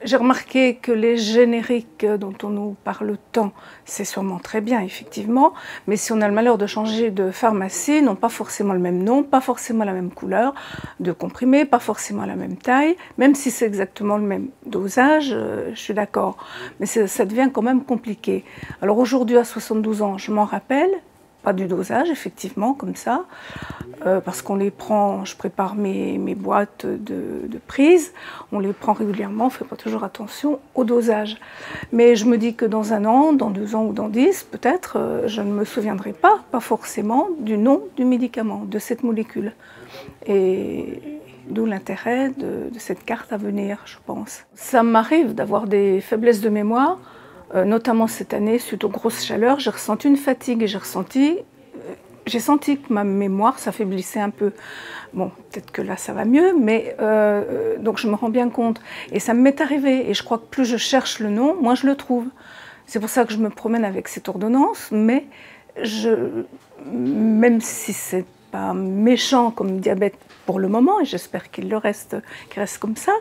J'ai remarqué que les génériques dont on nous parle tant, c'est sûrement très bien, effectivement, mais si on a le malheur de changer de pharmacie, n'ont pas forcément le même nom, pas forcément la même couleur de comprimé, pas forcément la même taille, même si c'est exactement le même dosage, je suis d'accord, mais ça devient quand même compliqué. Alors aujourd'hui, à 72 ans, je m'en rappelle, pas du dosage, effectivement, comme ça, parce qu'on les prend, je prépare mes boîtes de prise, on les prend régulièrement, on ne fait pas toujours attention au dosage. Mais je me dis que dans 1 an, dans 2 ans ou dans 10, peut-être, je ne me souviendrai pas forcément, du nom du médicament, de cette molécule. Et d'où l'intérêt de cette carte à venir, je pense. Ça m'arrive d'avoir des faiblesses de mémoire, notamment cette année, suite aux grosses chaleurs, j'ai ressenti une fatigue et j'ai senti que ma mémoire s'affaiblissait un peu. Bon, peut-être que là ça va mieux, mais donc je me rends bien compte. Et ça m'est arrivé, et je crois que plus je cherche le nom, moins je le trouve. C'est pour ça que je me promène avec cette ordonnance, mais même si c'est pas méchant comme diabète pour le moment, et j'espère qu'il reste comme ça,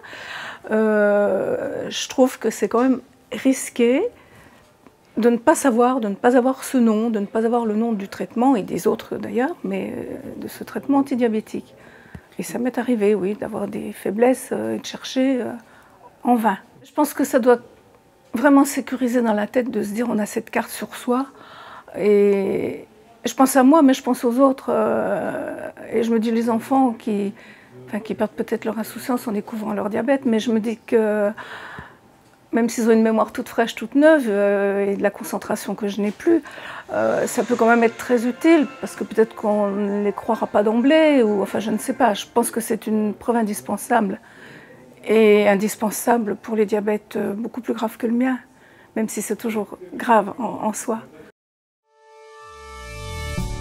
je trouve que c'est quand même risqué de ne pas savoir, de ne pas avoir ce nom, de ne pas avoir le nom du traitement, et des autres d'ailleurs, mais de ce traitement antidiabétique. Et ça m'est arrivé, oui, d'avoir des faiblesses et de chercher en vain. Je pense que ça doit vraiment sécuriser dans la tête de se dire on a cette carte sur soi. Et je pense à moi, mais je pense aux autres. Et je me dis les enfants qui perdent peut-être leur insouciance en découvrant leur diabète, mais je me dis que même s'ils ont une mémoire toute fraîche, toute neuve, et de la concentration que je n'ai plus, ça peut quand même être très utile, parce que peut-être qu'on ne les croira pas d'emblée, ou enfin je ne sais pas. Je pense que c'est une preuve indispensable, et indispensable pour les diabètes beaucoup plus graves que le mien, même si c'est toujours grave en soi.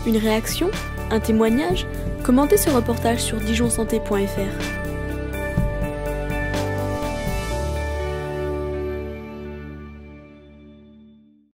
Une réaction? Un témoignage? Commentez ce reportage sur dijonsanté.fr.